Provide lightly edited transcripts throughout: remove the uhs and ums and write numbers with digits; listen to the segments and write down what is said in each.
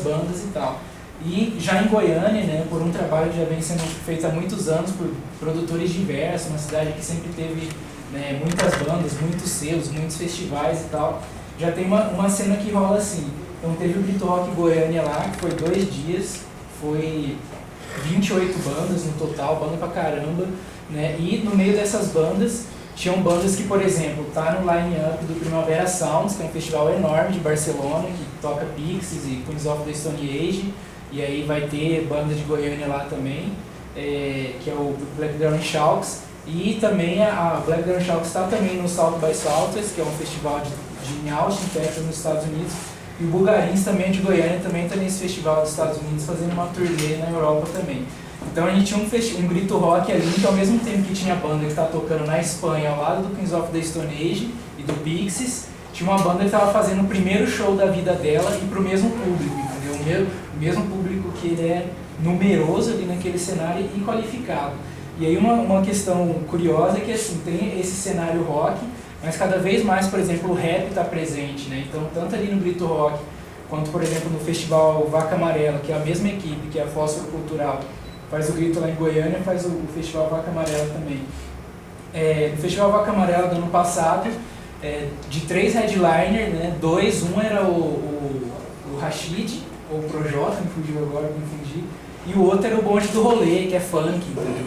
bandas e tal. E já em Goiânia, né, por um trabalho que já vem sendo feito há muitos anos por produtores diversos, uma cidade que sempre teve, né, muitas bandas, muitos selos, muitos festivais e tal, já tem uma cena que rola assim. Então teve o Grito Rock Goiânia lá, que foi 2 dias, foi 28 bandas no total, banda pra caramba, né? E no meio dessas bandas, tinham bandas que, por exemplo, tá no line-up do Primavera Sounds, que é um festival enorme de Barcelona, que toca Pixies e Queens of the Stone Age, e aí vai ter banda de Goiânia lá também, que é o Black Ground Sharks, e também a Black Ground Sharks está também no South by Southwest, que é um festival de Austin, Texas, nos Estados Unidos, e o Bugarins também de Goiânia também está nesse festival dos Estados Unidos fazendo uma turnê na Europa também. Então a gente tinha um Grito Rock ali, que ao mesmo tempo que tinha a banda que está tocando na Espanha ao lado do Queens of the Stone Age e do Pixies, tinha uma banda que estava fazendo o primeiro show da vida dela e para o mesmo público, entendeu? O mesmo público que ele é numeroso ali naquele cenário e qualificado. E aí uma questão curiosa é que assim, tem esse cenário rock, mas cada vez mais, por exemplo, o rap está presente, né? Então, tanto ali no Grito Rock, quanto, por exemplo, no Festival Vaca Amarela, que é a mesma equipe, que é a Fósforo Cultural, faz o Grito lá em Goiânia, faz o Festival Vaca Amarela também. No Festival Vaca Amarela do ano passado, de 3 headliners, né, um era o Rashid, ou o Projota, me fugiu agora, me fugi, e o outro era o bonde do rolê, que é funk, entendeu?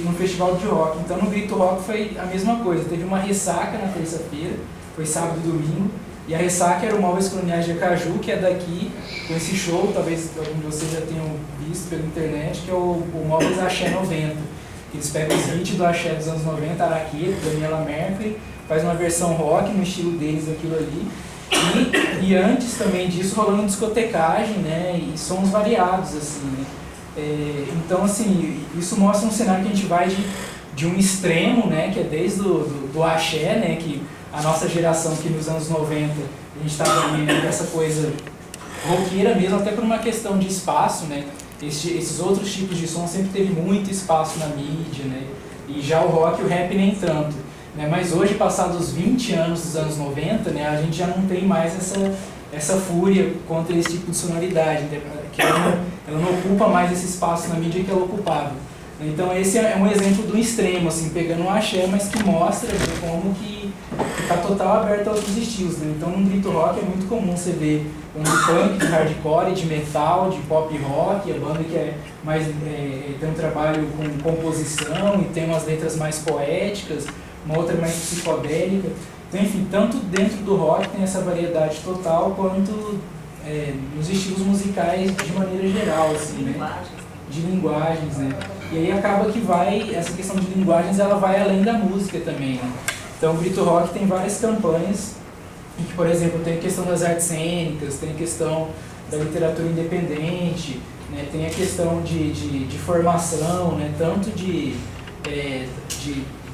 No festival de rock. Então no Grito Rock foi a mesma coisa, teve uma ressaca na terça-feira, foi sábado e domingo, e a ressaca era o Móveis Coloniais de Acaju, que é daqui, com esse show, talvez alguns de vocês já tenham visto pela internet, que é o Móveis Axé 90. Eles pegam os hits do Axé dos anos 90, Araqueta, Daniela Mercury, faz uma versão rock no estilo deles, aquilo ali. E antes também disso rolando discotecagem, né, e sons variados, assim, né. Então, assim, isso mostra um cenário que a gente vai de um extremo, né, que é desde do axé, né, que a nossa geração que nos anos 90 a gente estava vendo essa coisa roqueira mesmo, até por uma questão de espaço, né, esses outros tipos de som sempre teve muito espaço na mídia, né, e já o rock e o rap nem tanto, né, mas hoje, passados os 20 anos dos anos 90, né, a gente já não tem mais essa fúria contra esse tipo de sonoridade, né, que ela não ocupa mais esse espaço na mídia que ela ocupava. Então esse é um exemplo do extremo, assim, pegando um axé, mas que mostra, né, como que está total aberto a outros estilos, né? Então no Grito Rock é muito comum você ver um punk, de hardcore, de metal, de pop rock, a banda que tem um trabalho com composição e tem umas letras mais poéticas, uma outra mais psicodélica. Então, enfim, tanto dentro do rock tem essa variedade total, quanto nos estilos musicais de maneira geral, assim, né? De linguagens, né? E aí acaba que essa questão de linguagens, ela vai além da música também, né? Então o Grito Rock tem várias campanhas, em que, por exemplo, tem a questão das artes cênicas, tem a questão da literatura independente, né? Tem a questão de formação, né? Tanto de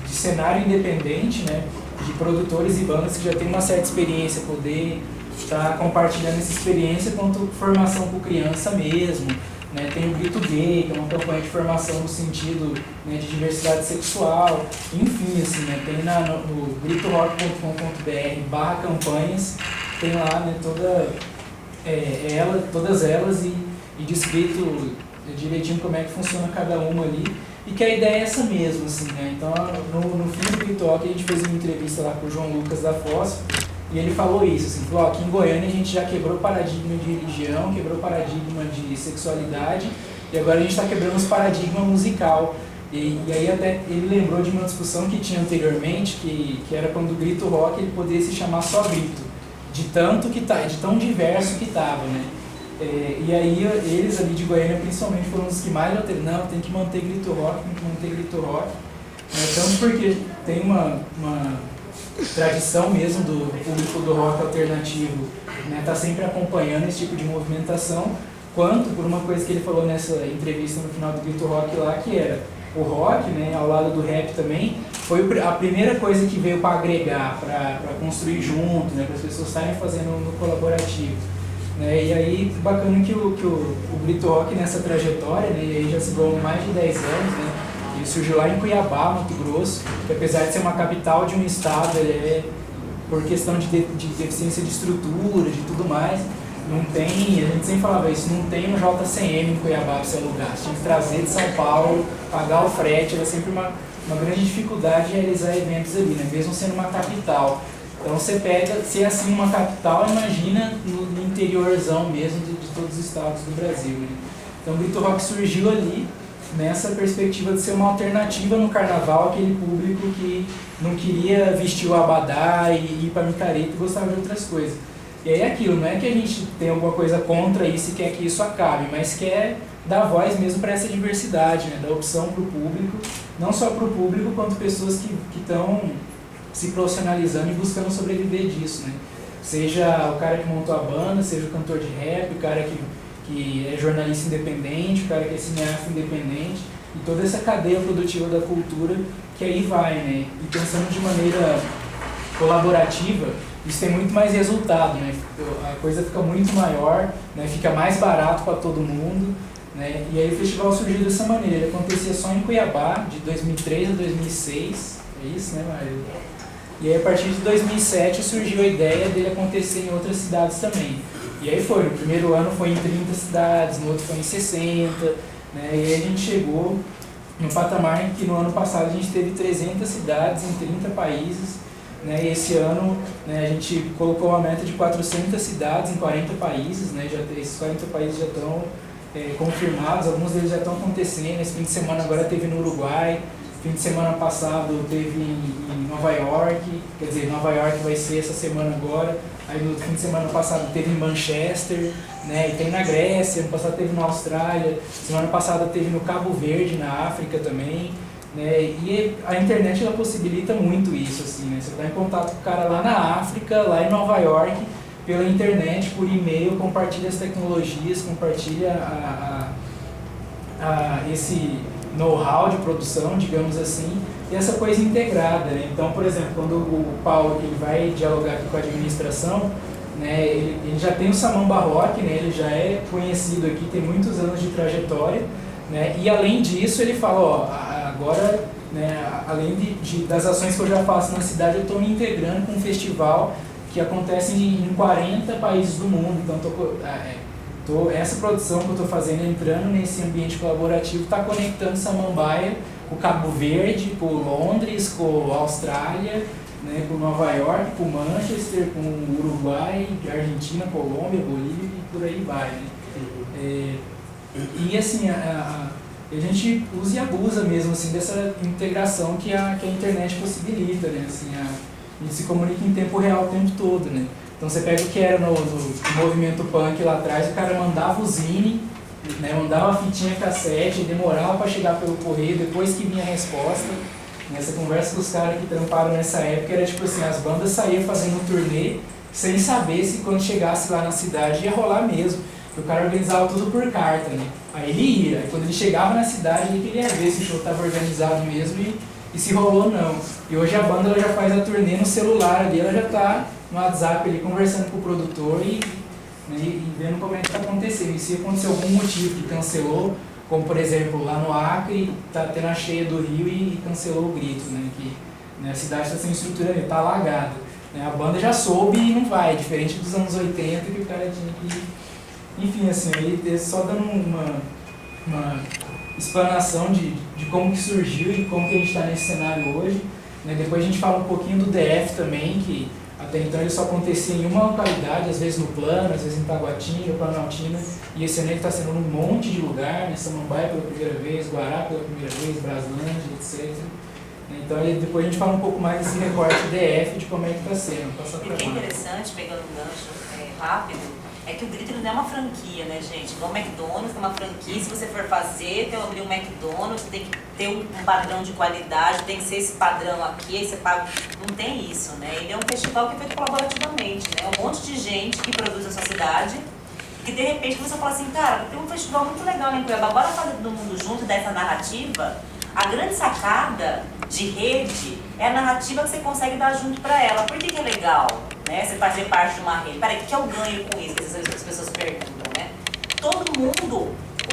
cenário independente, né? De produtores e bandas que já têm uma certa experiência, poder estar compartilhando essa experiência, quanto formação com criança mesmo, né? Tem o Grito Gay, que é uma campanha de formação no sentido, né, de diversidade sexual, enfim, assim, né? Tem no gritorock.com.br/campanhas, tem lá, né, todas elas e descrito direitinho como é que funciona cada uma ali. E que a ideia é essa mesmo, assim, né? Então, no fim do Grito Rock, a gente fez uma entrevista lá com o João Lucas da Fósforo, e ele falou isso, assim, falou, aqui em Goiânia a gente já quebrou paradigma de religião, quebrou paradigma de sexualidade, e agora a gente está quebrando os paradigmas musical. E aí até ele lembrou de uma discussão que tinha anteriormente, que era quando o Grito Rock ele poderia se chamar só Grito, de tão diverso que estava, né? E aí eles ali de Goiânia principalmente foram os que mais alternaram, não, tem que manter Grito Rock, né? Tanto porque tem uma tradição mesmo do público do rock alternativo, né, tá sempre acompanhando esse tipo de movimentação, quanto por uma coisa que ele falou nessa entrevista no final do Grito Rock lá, que era o rock, né, ao lado do rap também, foi a primeira coisa que veio para agregar, para construir junto, né, para as pessoas estarem fazendo no colaborativo. Né, e aí, bacana que o Grito Rock nessa trajetória, né, e aí já se vão mais de 10 anos, né, ele surgiu lá em Cuiabá, Mato Grosso, que apesar de ser uma capital de um estado, ele por questão de deficiência de estrutura, de tudo mais, não tem, a gente sempre falava isso, não tem um JCM em Cuiabá para você alugar, você tinha que trazer de São Paulo, pagar o frete, era sempre uma grande dificuldade de realizar eventos ali, né? Mesmo sendo uma capital. Então você pega, se é assim uma capital, imagina no interiorzão mesmo de todos os estados do Brasil. Né? Então o Grito Rock surgiu ali, nessa perspectiva de ser uma alternativa no carnaval, aquele público que não queria vestir o abadá e ir para micareta e gostava de outras coisas. E aí é aquilo, não é que a gente tem alguma coisa contra isso e quer que isso acabe, mas quer dar voz mesmo para essa diversidade, né? Dar opção para o público, não só para o público, quanto pessoas que estão se profissionalizando e buscando sobreviver disso, né? Seja o cara que montou a banda, seja o cantor de rap, o cara que é jornalista independente, o cara que é cineasta independente, e toda essa cadeia produtiva da cultura que aí vai, né? E pensando de maneira colaborativa, isso tem muito mais resultado, né? A coisa fica muito maior, né? Fica mais barato para todo mundo, né? E aí o festival surgiu dessa maneira, ele acontecia só em Cuiabá, de 2003 a 2006, é isso, né, Maria? E aí a partir de 2007 surgiu a ideia dele acontecer em outras cidades também. E aí foi, no primeiro ano foi em 30 cidades, no outro foi em 60, né? E aí a gente chegou no patamar que no ano passado a gente teve 300 cidades em 30 países, né? E esse ano, né, a gente colocou uma meta de 400 cidades em 40 países, né? Esses 40 países já estão confirmados, alguns deles já estão acontecendo. Esse fim de semana agora teve no Uruguai, fim de semana passado teve em Nova York, quer dizer, Nova York vai ser essa semana agora, aí no fim de semana passado teve em Manchester, né, e tem na Grécia, ano passado teve na Austrália, semana passada teve no Cabo Verde, na África também, né, e a internet ela possibilita muito isso, assim, né, você está em contato com o cara lá na África, lá em Nova York, pela internet, por e-mail, compartilha as tecnologias, compartilha esse know-how de produção, digamos assim, e essa coisa integrada, né? Então, por exemplo, quando o Paulo ele vai dialogar aqui com a administração, né, ele já tem o Samamba Rock, né, ele já é conhecido aqui, tem muitos anos de trajetória, né, e além disso ele fala, ó, agora, né, além das ações que eu já faço na cidade, eu estou me integrando com um festival que acontece em 40 países do mundo, então essa produção que eu estou fazendo, entrando nesse ambiente colaborativo, está conectando Samambaia com Cabo Verde, com Londres, com Austrália, né, com Nova York, com Manchester, com Uruguai, Argentina, Colômbia, Bolívia e por aí vai. Né? E assim, a gente usa e abusa mesmo assim, dessa integração que a internet possibilita, né? Assim, a gente se comunica em tempo real o tempo todo, né? Então você pega o que era no movimento punk lá atrás, o cara mandava o zine, né, mandava a fitinha cassete, demorava para chegar pelo correio, depois que vinha a resposta. Nessa conversa com os caras que tramparam nessa época, era tipo assim, as bandas saíam fazendo um turnê sem saber se quando chegasse lá na cidade ia rolar mesmo. O cara organizava tudo por carta, né? Aí ele ia, aí quando ele chegava na cidade ele queria ver se o show estava organizado mesmo e se rolou ou não. E hoje a banda ela já faz a turnê no celular ali, ela já está no WhatsApp ali conversando com o produtor e vendo como é que está acontecendo. E se acontecer algum motivo que cancelou, como por exemplo lá no Acre, está tendo a cheia do Rio e cancelou o Grito, né? Que né, a cidade está sem estrutura, está alagada. Né? A banda já soube e não vai, diferente dos anos 80 que o cara tinha que... Enfim, assim, aí só dando uma explanação de como que surgiu e como que a gente está nesse cenário hoje. Né? Depois a gente fala um pouquinho do DF também, que até então ele só acontecia em uma localidade, às vezes no Plano, às vezes em Taguatinga, Planaltina, e esse ano ele está sendo num monte de lugar, né? Samambaia pela primeira vez, Guará pela primeira vez, Braslândia, etc. Então depois a gente fala um pouco mais desse recorte DF, de como é que está sendo. O que é interessante, pegando um gancho rápido, é que o Grito não é uma franquia, né, gente? Igual o McDonald's é uma franquia, se você for fazer, tem que abrir um McDonald's, tem que ter um padrão de qualidade, tem que ser esse padrão aqui, aí você paga. Não tem isso, né? Ele é um festival que é feito colaborativamente, né? Um monte de gente que produz a sua cidade, que de repente você fala assim, cara, tem um festival muito legal em Cuiabá, bora fazer todo mundo junto dessa narrativa. A grande sacada de rede é a narrativa que você consegue dar junto para ela. Por que é legal, né? Você fazer parte de uma rede. Peraí, o que eu ganho com isso? As pessoas perguntam, né? Todo mundo,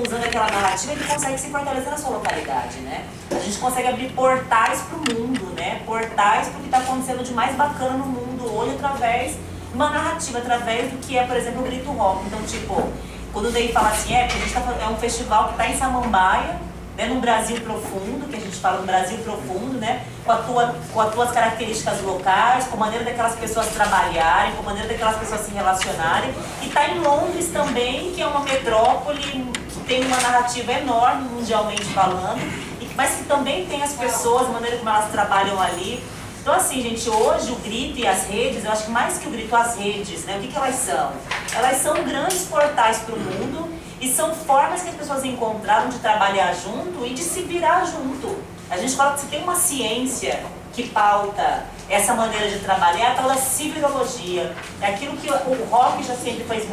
usando aquela narrativa, ele consegue se fortalecer na sua localidade, né? A gente consegue abrir portais para o mundo, né? Portais para o que está acontecendo de mais bacana no mundo hoje através uma narrativa através do que é, por exemplo, o grito rock. Então, tipo, quando o Ney fala assim, porque a gente é um festival que está em Samambaia, né, no Brasil profundo, que a gente fala no Brasil profundo, né, com as tuas características locais, com a maneira daquelas pessoas trabalharem, com a maneira daquelas pessoas se relacionarem. E está em Londres também, que é uma metrópole que tem uma narrativa enorme, mundialmente falando, mas que também tem as pessoas, a maneira como elas trabalham ali. Então, assim, gente, hoje o grito e as redes, eu acho que mais que o grito, as redes, né, o que elas são? Elas são grandes portais para o mundo e são formas que as pessoas encontraram de trabalhar junto e de se virar junto. A gente fala que se tem uma ciência que pauta essa maneira de trabalhar, é a tal da civirologia. É aquilo que o rock já sempre fez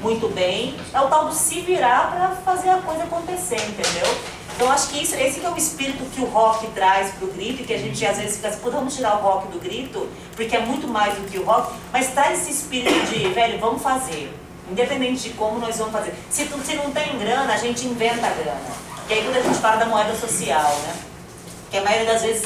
muito bem, é o tal do se virar para fazer a coisa acontecer, entendeu? Então acho que esse que é o espírito que o rock traz pro grito, e que a gente às vezes fica assim, pô, vamos tirar o rock do grito, porque é muito mais do que o rock, mas traz esse espírito de, velho, vamos fazer. Independente de como nós vamos fazer. Se não tem grana, a gente inventa a grana. E aí quando a gente fala da moeda social, né? Que a maioria das vezes,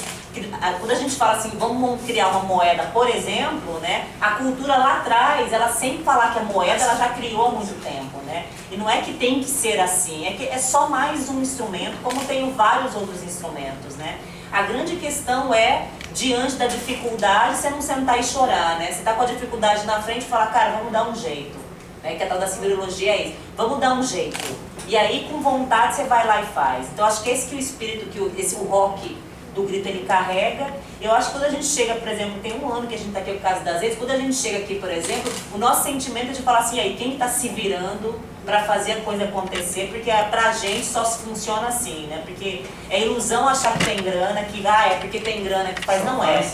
quando a gente fala assim, vamos criar uma moeda, por exemplo, né? A cultura lá atrás, ela sempre fala que a moeda ela já criou há muito tempo, né? E não é que tem que ser assim, é que é só mais um instrumento, como tem vários outros instrumentos, né? A grande questão é, diante da dificuldade, você não sentar e chorar, né? Você tá com a dificuldade na frente e falar, cara, vamos dar um jeito. Né? Que a tal da civirologia é isso. Vamos dar um jeito. E aí, com vontade, você vai lá e faz. Então, acho que esse que é o espírito que o rock do grito ele carrega. Eu acho que quando a gente chega, por exemplo, tem um ano que a gente está aqui por causa das redes, quando a gente chega aqui, por exemplo, o nosso sentimento é de falar assim, aí, quem está se virando para fazer a coisa acontecer? Porque pra gente só funciona assim, né? Porque é ilusão achar que tem grana, que é porque tem grana que faz, não é.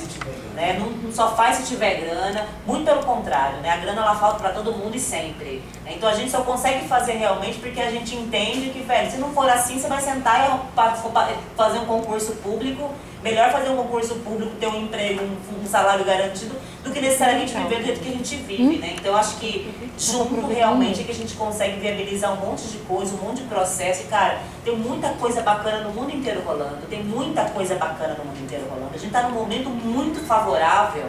Né? Não só faz se tiver grana, muito pelo contrário, né? A grana ela falta para todo mundo e sempre. Né? Então a gente só consegue fazer realmente porque a gente entende que, velho, se não for assim, você vai sentar e fazer um concurso público. Melhor fazer um concurso público, ter um emprego, um salário garantido, do que necessariamente viver do jeito que a gente vive, né? Então acho que junto realmente é que a gente consegue viabilizar um monte de coisa, um monte de processo. E cara, tem muita coisa bacana no mundo inteiro rolando, tem muita coisa bacana no mundo inteiro rolando. A gente está num momento muito favorável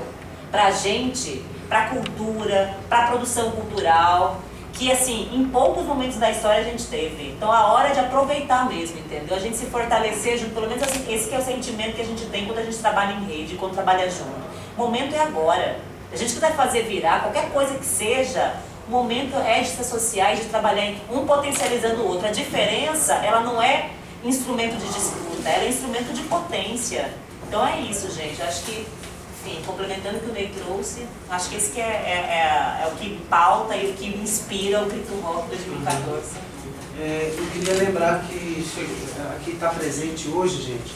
pra gente, pra cultura, pra produção cultural, que assim, em poucos momentos da história a gente teve. Então a hora é de aproveitar mesmo, entendeu? A gente se fortalecer junto, pelo menos assim, esse que é o sentimento que a gente tem quando a gente trabalha em rede, quando trabalha junto. O momento é agora. Se a gente quiser fazer virar, qualquer coisa que seja, o momento é de se associar e de trabalhar um potencializando o outro. A diferença, ela não é instrumento de disputa, ela é instrumento de potência. Então é isso, gente. Acho que, enfim, complementando o que o Ney trouxe, acho que esse que é o que pauta e o que inspira o Grito Rock 2014. Eu queria lembrar que aqui está presente hoje, gente,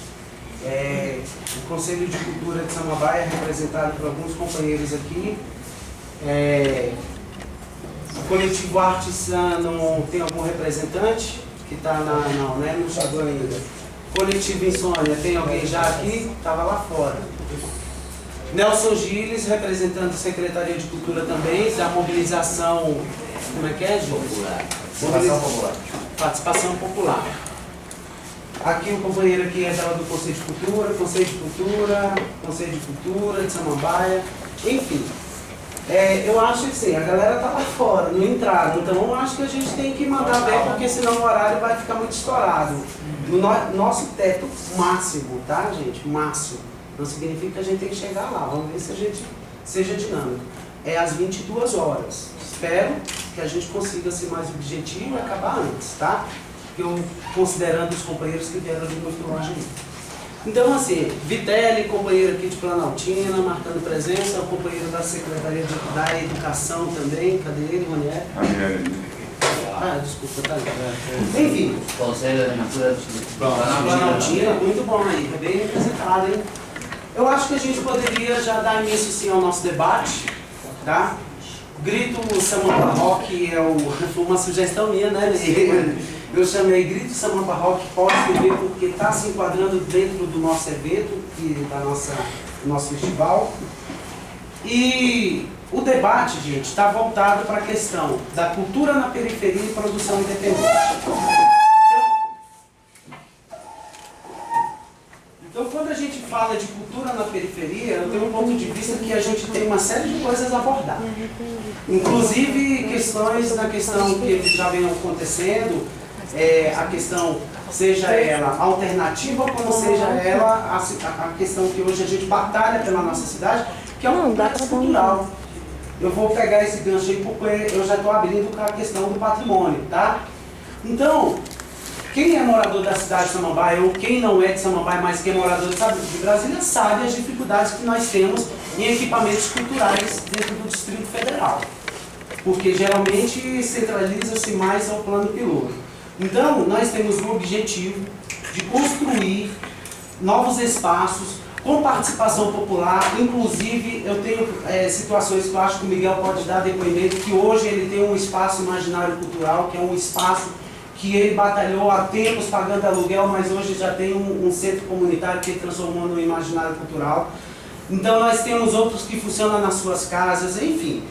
o Conselho de Cultura de Samambaia, representado por alguns companheiros aqui. O Coletivo Artisano tem algum representante que está não, né? Não chegou ainda. Coletivo Insônia, tem alguém já aqui? Estava lá fora. Nelson Gilles, representando a Secretaria de Cultura também, da mobilização, como é que é, Gilles? Participação popular. Participação popular. Aqui o companheiro aqui é do Conselho de Cultura, Conselho de Cultura de Samambaia, enfim. Eu acho que sim, a galera tá lá fora, não entraram, então eu acho que a gente tem que mandar bem, porque senão o horário vai ficar muito estourado. No nosso teto máximo, tá, gente? Máximo. Não significa que a gente tem que chegar lá, vamos ver se a gente seja dinâmico. É às 22 horas. Espero que a gente consiga ser mais objetivo e acabar antes, tá? Eu considerando os companheiros que vieram de muito longe. Então, assim, Vitelli, companheiro aqui de Planaltina, marcando presença, o companheiro da Secretaria da Educação também, cadê ele, Ronier? Desculpa, tá aí. Enfim. Conselho da Cultura de Planaltina, muito bom aí, tá bem representado, hein? Eu acho que a gente poderia já dar início, sim, ao nosso debate, tá? Grito Samambaia Rock foi uma sugestão minha, né? Eu chamei Grito Samambaia Rock, pode escrever, porque está se enquadrando dentro do nosso evento, do nosso festival. E o debate, gente, está voltado para a questão da cultura na periferia e produção independente. Então, quando a gente fala de cultura na periferia, eu tenho um ponto de vista que a gente tem uma série de coisas a abordar. Inclusive questões da questão que já vem acontecendo, a questão, seja ela alternativa, como seja ela a questão que hoje a gente batalha pela nossa cidade, que é um complexo cultural. Eu vou pegar esse gancho aí porque eu já estou abrindo com a questão do patrimônio, tá? Então, quem é morador da cidade de Samambaia, ou quem não é de Samambaia, mas que é morador de Brasília, sabe as dificuldades que nós temos em equipamentos culturais dentro do Distrito Federal. Porque geralmente centraliza-se mais ao plano piloto. Então, nós temos o objetivo de construir novos espaços com participação popular. Inclusive, eu tenho situações que eu acho que o Miguel pode dar depoimento, que hoje ele tem um espaço imaginário cultural, que é um espaço que ele batalhou há tempos pagando aluguel, mas hoje já tem um centro comunitário que ele transformou no imaginário cultural. Então nós temos outros que funcionam nas suas casas, enfim.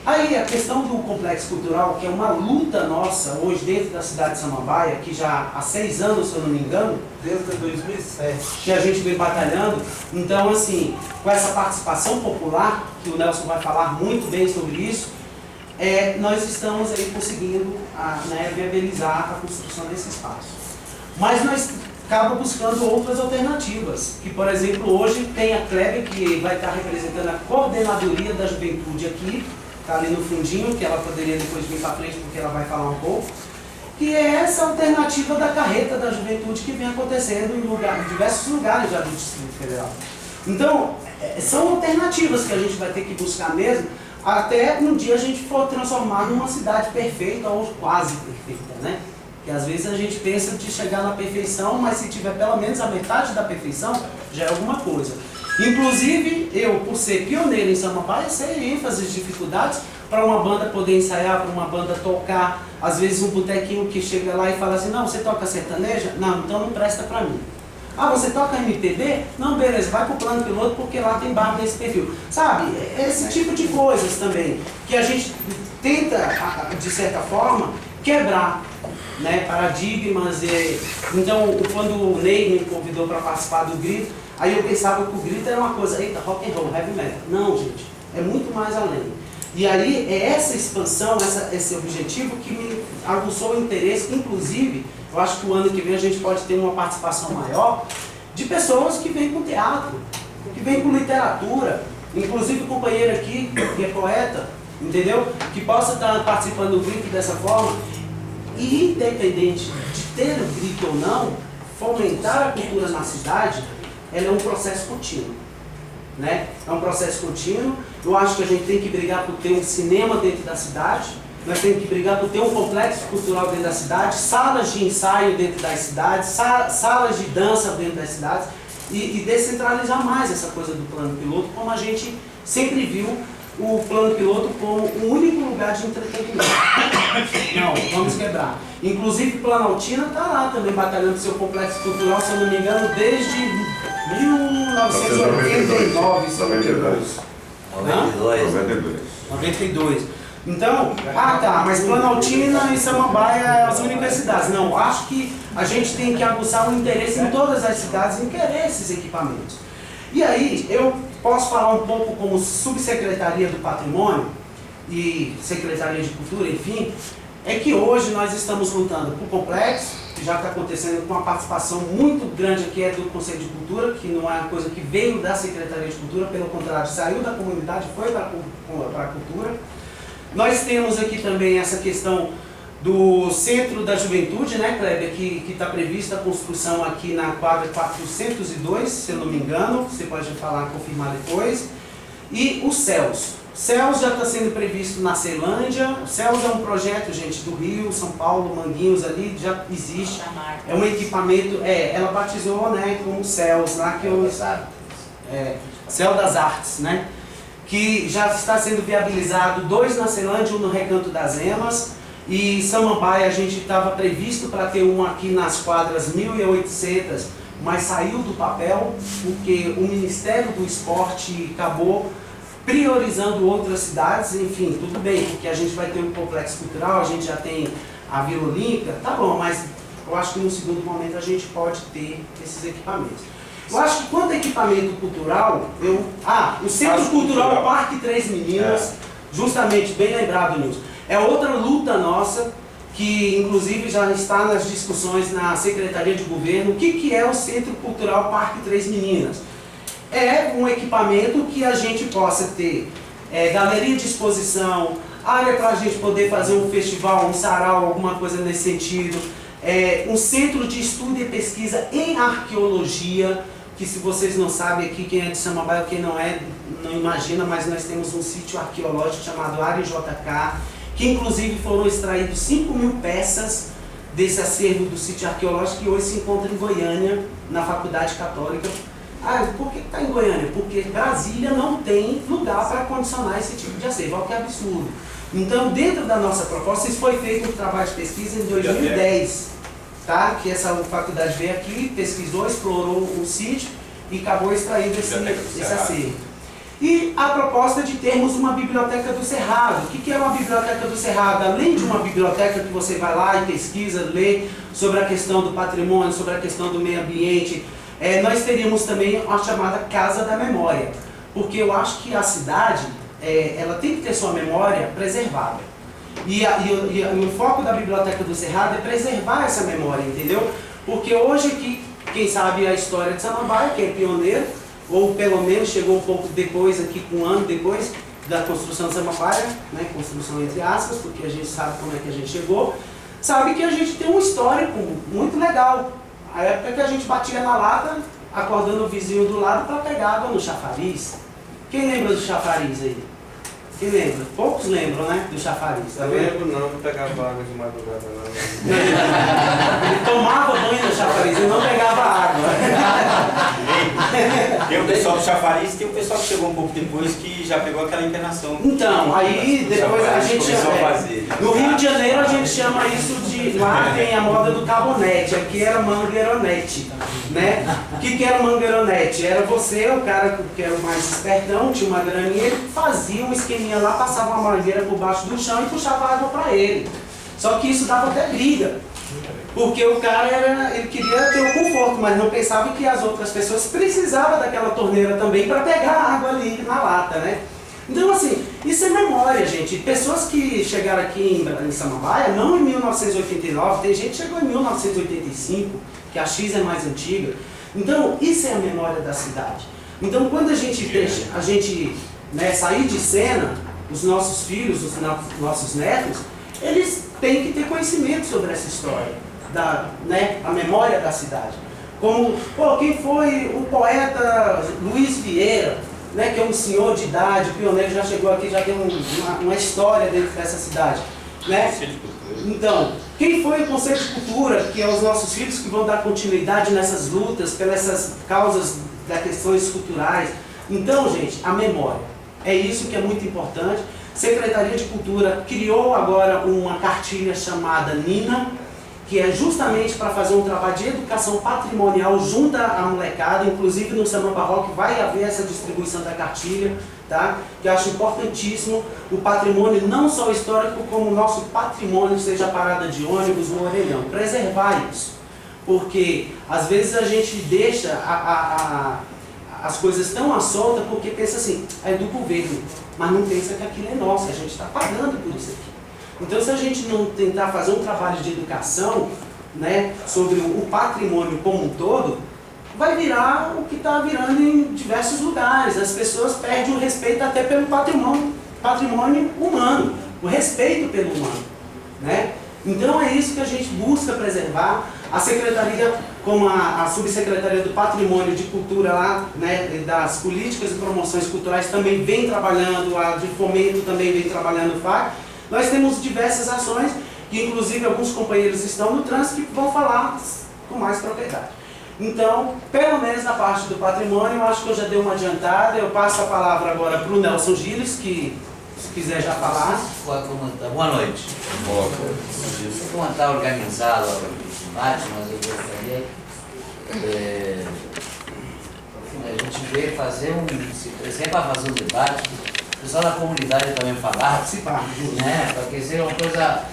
Aí a questão do complexo cultural, que é uma luta nossa hoje dentro da cidade de Samambaia, que já há 6 anos, se eu não me engano, Desde 2007. que a gente vem batalhando. Então assim, com essa participação popular, que o Nelson vai falar muito bem sobre isso, nós estamos aí conseguindo viabilizar a construção desse espaço. Mas nós acabamos buscando outras alternativas, que por exemplo hoje tem a Kleber, que vai estar representando a coordenadoria da juventude aqui, está ali no fundinho, que ela poderia depois vir para frente porque ela vai falar um pouco, que é essa alternativa da carreta da juventude que vem acontecendo em diversos lugares já do Distrito Federal. Então, são alternativas que a gente vai ter que buscar mesmo, até um dia a gente for transformar numa cidade perfeita ou quase perfeita, né? Que às vezes a gente pensa de chegar na perfeição, mas se tiver pelo menos a metade da perfeição, já é alguma coisa. Inclusive, eu, por ser pioneiro em Samambaia, sei ênfase, dificuldades para uma banda poder ensaiar, para uma banda tocar. Às vezes um botequinho que chega lá e fala assim, não, você toca sertaneja? Não, então não presta para mim. Ah, você toca MPB? Não, beleza, vai para o plano piloto porque lá tem bar desse perfil. Sabe, esse tipo de coisas também, que a gente tenta, de certa forma, quebrar, né, paradigmas. Então, quando o Ney me convidou para participar do Grito, aí eu pensava que o Grito era uma coisa, eita, rock and roll, heavy metal. Não, gente, é muito mais além. E aí é essa expansão, esse objetivo que me aguçou o interesse, inclusive, eu acho que o ano que vem a gente pode ter uma participação maior de pessoas que vêm com teatro, que vêm com literatura, inclusive o companheiro aqui, que é poeta, entendeu? Que possa estar participando do Grito dessa forma, e independente de ter o Grito ou não, fomentar a cultura na cidade, ela é um processo contínuo. Né? É um processo contínuo. Eu acho que a gente tem que brigar por ter um cinema dentro da cidade, nós temos que brigar por ter um complexo cultural dentro da cidade, salas de ensaio dentro das cidades, salas de dança dentro das cidades, e descentralizar mais essa coisa do plano piloto, como a gente sempre viu o plano piloto como o único lugar de entretenimento. Não, vamos quebrar. Inclusive Planaltina está lá também batalhando seu complexo cultural, se eu não me engano, desde 1989, 92. Então, mas Planaltina e Samambaia são as únicas cidades. Não, acho que a gente tem que aguçar o interesse em todas as cidades em querer esses equipamentos. E aí, eu posso falar um pouco como subsecretaria do patrimônio e secretaria de cultura, enfim, é que hoje nós estamos lutando por complexo, que já está acontecendo com uma participação muito grande aqui do Conselho de Cultura, que não é uma coisa que veio da Secretaria de Cultura, pelo contrário, saiu da comunidade e foi para a cultura. Nós temos aqui também essa questão do Centro da Juventude, né, Kleber, que está prevista a construção aqui na quadra 402, se eu não me engano, você pode falar, confirmar depois. E o CELS. CELS já está sendo previsto na Ceilândia. CELS é um projeto, gente, do Rio, São Paulo, Manguinhos ali, já existe. É um equipamento, ela batizou, né, como CELS, lá que eu... CEL das Artes, né? Que já está sendo viabilizado 2 na Ceilândia e 1 no Recanto das Emas. E Samambaia a gente estava previsto para ter um aqui nas quadras 1800, mas saiu do papel porque o Ministério do Esporte acabou priorizando outras cidades. Enfim, tudo bem, porque a gente vai ter um complexo cultural, a gente já tem a Vila Olímpica, tá bom, mas eu acho que no segundo momento a gente pode ter esses equipamentos. Eu acho que quanto a equipamento cultural, o Centro Cultural Parque Três Meninas, justamente, bem lembrado, Nilson, é outra luta nossa, que inclusive já está nas discussões na Secretaria de Governo. O que é o Centro Cultural Parque Três Meninas? É um equipamento que a gente possa ter galeria de exposição, área para a gente poder fazer um festival, um sarau, alguma coisa nesse sentido, um centro de estudo e pesquisa em arqueologia, que se vocês não sabem aqui, quem é de Samambaia, quem não é, não imagina, mas nós temos um sítio arqueológico chamado Área JK, que inclusive foram extraídos 5.000 peças desse acervo do sítio arqueológico, que hoje se encontra em Goiânia, na Faculdade Católica. Por que está em Goiânia? Porque Brasília não tem lugar para condicionar esse tipo de acervo, olha que absurdo. Então, dentro da nossa proposta, isso foi feito um trabalho de pesquisa em 2010, tá? Que essa faculdade veio aqui, pesquisou, explorou o sítio e acabou extraindo esse acervo. E a proposta de termos uma biblioteca do Cerrado. O que é uma biblioteca do Cerrado? Além de uma biblioteca que você vai lá e pesquisa, lê sobre a questão do patrimônio, sobre a questão do meio ambiente, nós teríamos também a chamada Casa da Memória. Porque eu acho que a cidade, ela tem que ter sua memória preservada. E o foco da Biblioteca do Cerrado é preservar essa memória, entendeu? Porque hoje aqui, quem sabe a história de Samambaia, que é pioneiro, ou pelo menos chegou um pouco depois, aqui com um ano depois da construção de Samambaia, né, construção entre aspas, porque a gente sabe como é que a gente chegou, sabe que a gente tem um histórico muito legal. A época que a gente batia na lata, acordando o vizinho do lado para pegar água no chafariz. Quem lembra do chafariz aí? Quem lembra? Poucos lembram, né, do chafariz. Tá Eu vendo? lembro não pegava água de madrugada não. Ele tomava banho no chafariz e não pegava água. Tem o pessoal do chafariz, tem o pessoal que chegou um pouco depois que já pegou aquela internação. Então, aí depois a gente começou a chama, fazer. no Rio de Janeiro a gente chama isso de, lá tem a moda do cabonete, aqui era mangueironete, né? O que era mangueironete? Era você, o cara que era o mais espertão, tinha uma graninha, ele fazia um esqueminha lá, passava uma mangueira por baixo do chão e puxava água para ele. Só que isso dava até briga. Porque o cara ele queria ter o conforto, mas não pensava que as outras pessoas precisavam daquela torneira também para pegar a água ali na lata, né? Então, assim, isso é memória, gente. Pessoas que chegaram aqui em Samambaia, não em 1989, tem gente que chegou em 1985, que a X é mais antiga. Então, isso é a memória da cidade. Então, quando a gente deixa a gente sair de cena, os nossos filhos, os nossos netos, eles têm que ter conhecimento sobre essa história. A memória da cidade. Como, quem foi o poeta Luiz Vieira, né, que é um senhor de idade, pioneiro, já chegou aqui, já tem uma história dentro dessa cidade. Né? Então, quem foi o Conselho de Cultura, que é os nossos filhos que vão dar continuidade nessas lutas, pelas causas das questões culturais. Então, gente, a memória. É isso que é muito importante. Secretaria de Cultura criou agora uma cartilha chamada NINA, que é justamente para fazer um trabalho de educação patrimonial junto à molecada, inclusive no Samamba Rock vai haver essa distribuição da cartilha, tá? Que eu acho importantíssimo o patrimônio, não só histórico, como o nosso patrimônio, seja a parada de ônibus, no orelhão, preservar isso, porque às vezes a gente deixa as coisas tão à solta porque pensa assim, é do governo, mas não pensa que aquilo é nosso, a gente está pagando por isso aqui. Então, se a gente não tentar fazer um trabalho de educação, né, sobre o patrimônio como um todo, vai virar o que está virando em diversos lugares. As pessoas perdem o respeito até pelo patrimônio humano, o respeito pelo humano. Né? Então, é isso que a gente busca preservar. A Secretaria, como a Subsecretaria do Patrimônio e de Cultura lá, né, das políticas e promoções culturais também vem trabalhando, a de fomento também vem trabalhando o FAC. Nós temos diversas ações, que inclusive alguns companheiros estão no trânsito, que vão falar com mais propriedade. Então, pelo menos na parte do patrimônio, eu acho que eu já dei uma adiantada. Eu passo a palavra agora para o Nelson Gilles, que se quiser já falar. Boa noite. Como está organizado o debate, mas eu gostaria a gente veio fazer se prestar para fazer um debate, o pessoal da comunidade também falar, Participar. né, porque seria uma coisa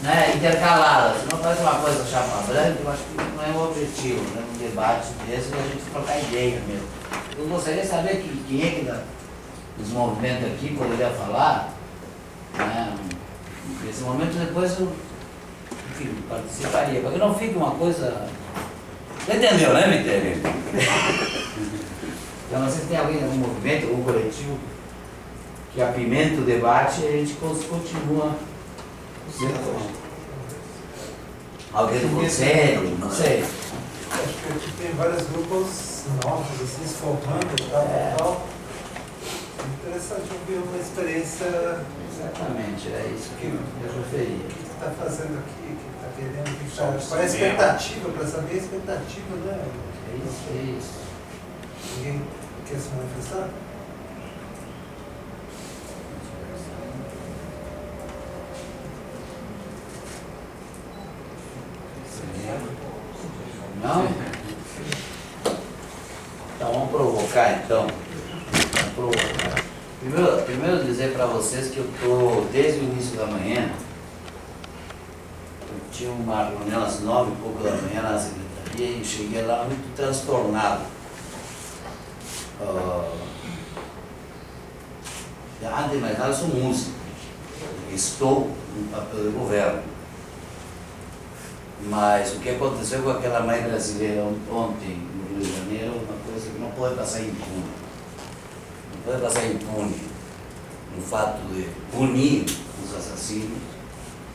né, intercaladas, não faz uma coisa chapa branca, eu acho que não é o objetivo, né, um debate desse é a gente trocar ideia mesmo. Eu gostaria de saber quem é que dos movimentos aqui poderia falar, né, nesse momento depois eu, enfim, participaria, para que não fique uma coisa... Você entendeu, né, Vitério? Então, não sei se tem alguém, algum movimento, algum coletivo que apimenta o debate e a gente continua. Alguém do conselho, não sei. Acho que aqui tem vários grupos novos, assim, se formando e tal. Interessante ouvir uma experiência. Exatamente, é isso que eu referia. O que você está fazendo aqui, o que está querendo, o que está. Qual é a expectativa, para saber a expectativa, né? É isso. Ninguém quer se manifestar? Não? Então vamos provocar então. Vamos provocar. Primeiro dizer para vocês que eu estou desde o início da manhã. Eu tinha uma reunião às 9 e pouco da manhã na secretaria e cheguei lá muito transtornado. Antes de mais nada, eu sou músico. Estou no papel de governo. Mas o que aconteceu com aquela mãe brasileira ontem no Rio de Janeiro é uma coisa que não pode passar impune. Não pode passar impune no fato de punir os assassinos,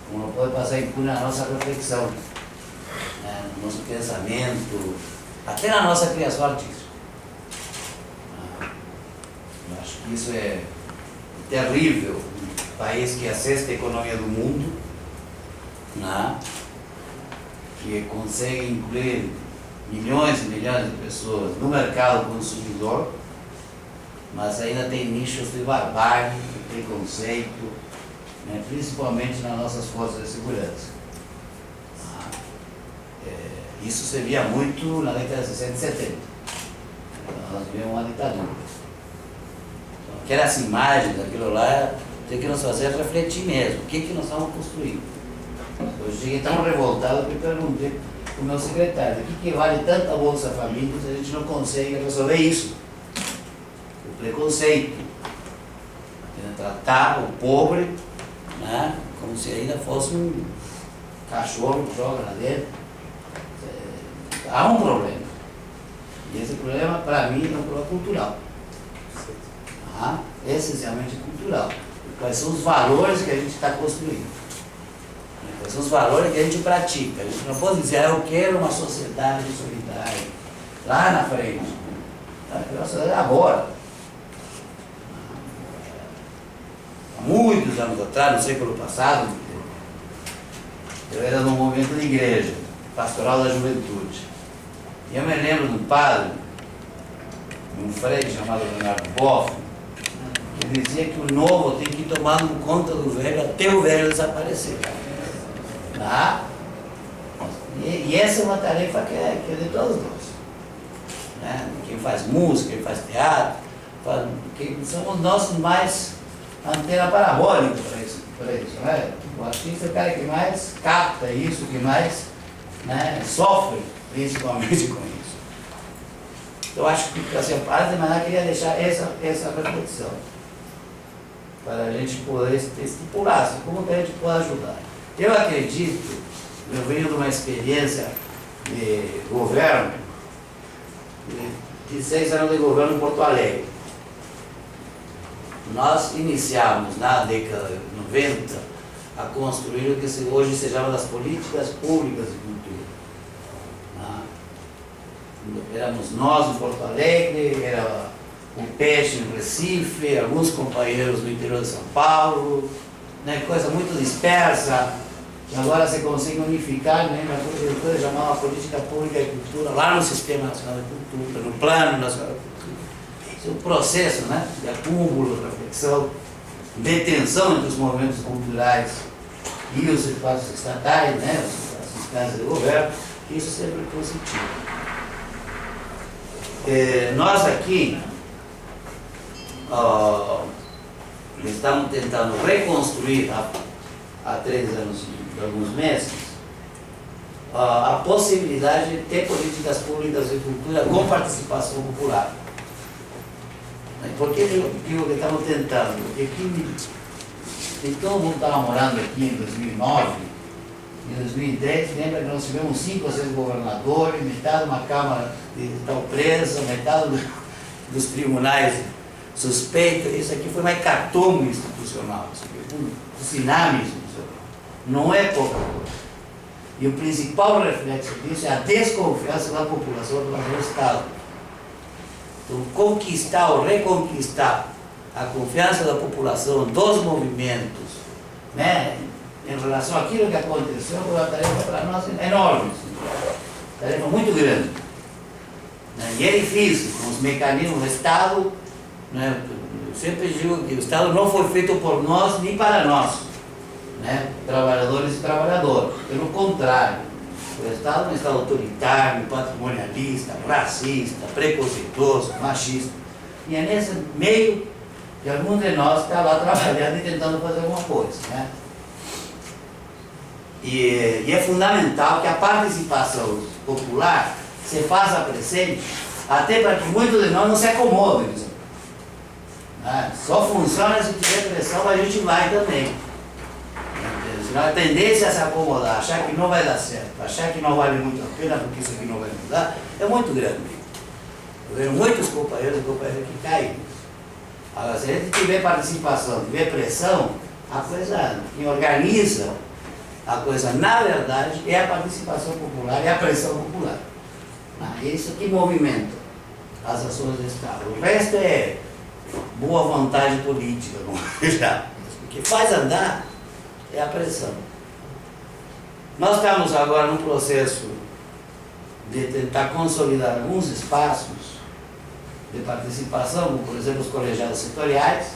como não pode passar impune a nossa reflexão, né, no nosso pensamento, até na nossa criação artística. Eu acho que isso é terrível. Um país que é a 6ª economia do mundo, né, que consegue incluir milhões e milhões de pessoas no mercado consumidor, mas ainda tem nichos de barbárie, de preconceito, né, principalmente nas nossas forças de segurança. Isso se via muito na década de 60 e 70. Nós vivemos uma ditadura. Então, aquelas imagens, aquilo lá, tem que nos fazer refletir mesmo. O que nós estamos construindo? Eu cheguei tão revoltado que eu perguntei para o meu secretário: o que vale tanta Bolsa Família se a gente não consegue resolver isso? O preconceito. Tratar o pobre, né, como se ainda fosse um cachorro que joga lá dentro. Há um problema. E esse problema, para mim, é um problema cultural. Essencialmente cultural. Quais são os valores que a gente está construindo? Quais são os valores que a gente pratica? A gente não pode dizer, eu quero uma sociedade solidária lá na frente. Eu quero uma sociedade agora. Há muitos anos atrás, no século passado, eu era num movimento de igreja, pastoral da juventude. E eu me lembro de um padre, um frei chamado Leonardo Boff, que dizia que o novo tem que ir tomando conta do velho até o velho desaparecer. Tá? E essa é uma tarefa que é de todos nós. Né? Quem faz música, quem faz teatro, somos nós mais antena parabólica para isso. Né? O artista é o cara que mais capta isso, que mais, né, sofre principalmente com isso. Então, acho que, assim, de maneira, eu queria deixar essa reflexão para a gente poder estipular assim, como que a gente pode ajudar. Eu acredito, eu venho de uma experiência de governo, de 6 anos de governo em Porto Alegre. Nós iniciamos na década de 90 a construir o que hoje se chama das políticas públicas de cultura. Éramos nós em Porto Alegre, era o Peixe em Recife, alguns companheiros no interior de São Paulo, né, coisa muito dispersa, que agora se consegue unificar, né, uma coisa chamada Política Pública de Cultura, lá no Sistema Nacional de Cultura, no Plano Nacional de Cultura. Esse é um processo, né, de acúmulo, reflexão, detenção entre os movimentos culturais e os espaços estatais, né, as instâncias de governo, que isso sempre é positivo. Nós aqui estamos tentando reconstruir há 3 anos por alguns meses, a possibilidade de ter políticas públicas de cultura com participação popular. Por que digo que estamos tentando? Porque aqui, todo mundo estava morando aqui em 2009, em 2010, lembra que nós tivemos 5 ou 6 governadores, metade de uma Câmara estava presa, metade dos tribunais suspeitos. Isso aqui foi uma hecatombe institucional, isso aqui foi um tsunami institucional. Não é pouca coisa. E o principal reflexo disso é a desconfiança da população do Estado. Então, conquistar ou reconquistar a confiança da população dos movimentos, né, em relação àquilo que aconteceu, foi uma tarefa para nós enorme, tarefa muito grande. Né, e é difícil, com os mecanismos do Estado, né, eu sempre digo que o Estado não foi feito por nós nem para nós, né, trabalhadores e trabalhadoras. Pelo contrário, o Estado é um Estado autoritário, patrimonialista, racista, preconceituoso, machista. E é nesse meio que alguns de nós está lá trabalhando e tentando fazer alguma coisa. Né? E é fundamental que a participação popular se faça presente, até para que muitos de nós não se acomodem. Né? Só funciona se tiver pressão, a gente vai também. A tendência a se acomodar, achar que não vai dar certo, achar que não vale muito a pena porque isso aqui não vai mudar, é muito grande. Eu vejo muitos companheiros e companheiras que caem. Agora, se a gente tiver participação, tiver pressão, a coisa que organiza a coisa, na verdade, é a participação popular, é a pressão popular. É isso que movimenta as ações do Estado. O resto é boa vontade política, já. O que faz andar é a pressão. Nós estamos agora num processo de tentar consolidar alguns espaços de participação, como por exemplo os colegiados setoriais.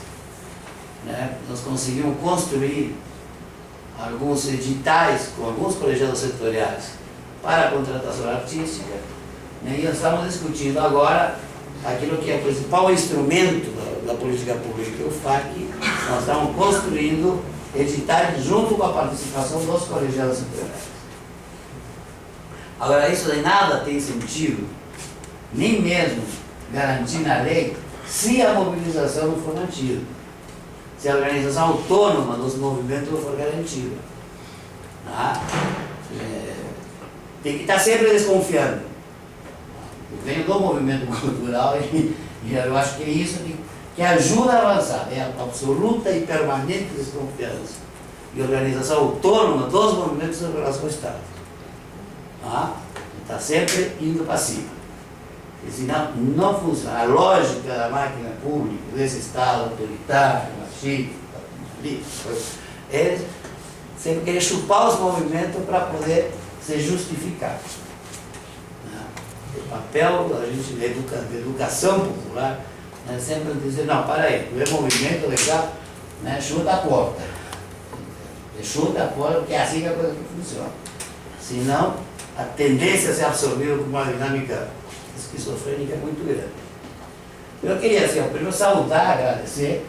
Né? Nós conseguimos construir alguns editais com alguns colegiados setoriais para a contratação artística, né? E nós estamos discutindo agora aquilo que é o principal instrumento da política pública, o FAC. Nós estamos construindo editais junto com a participação dos colegiados setoriais. Agora, isso de nada tem sentido, nem mesmo garantir na lei, se a mobilização não for mantida, se a organização autônoma dos movimentos não for garantida. Tá? Tem que estar sempre desconfiando. Eu venho do movimento cultural e eu acho que é isso que ajuda a avançar, é a absoluta e permanente desconfiança e organização autônoma dos movimentos em relação ao Estado. Está sempre indo para cima. E senão não funciona. A lógica da máquina pública, desse Estado autoritário, machista, é sempre querer chupar os movimentos para poder se justificar. O papel da gente de educação popular é sempre dizer, não, para aí, tu é movimento legal, né, chuta a porta. Chuta a porta, porque é assim que a coisa funciona. Senão, a tendência a ser absorvida por uma dinâmica esquizofrênica é muito grande. Eu queria, assim, primeiro saudar, agradecer,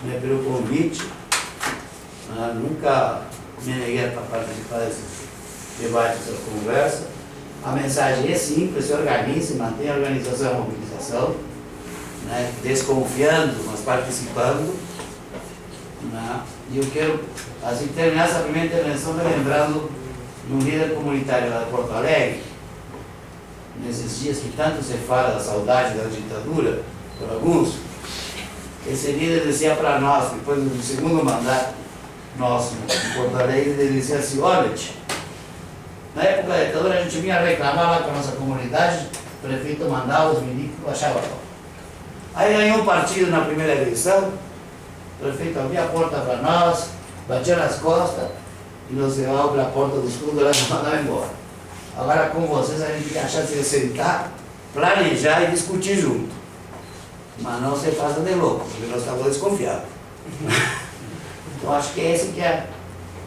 né, pelo convite. Nunca me neguei para participar desses debates, dessa conversa. A mensagem é simples: se organize, mantenha a organização e a mobilização, né, desconfiando, mas participando. Né, e eu quero, assim, terminar essa primeira intervenção me lembrando de um líder comunitário lá de Porto Alegre, nesses dias que tanto se fala da saudade da ditadura, por alguns. Esse líder dizia para nós, depois do segundo mandato nosso em Porto Alegre, ele dizia assim: olha, na época da ditadura a gente vinha reclamar lá com a nossa comunidade, o prefeito mandava os milicos, achava bom. Aí ganhou um partido na primeira eleição, o prefeito abria a porta para nós, batia nas costas e nos levava para a porta dos fundos e nos mandava embora. Agora com vocês a gente tem a chance de sentar, planejar e discutir junto. Mas não se faça de louco, porque nós estamos desconfiados. Então acho que esse que é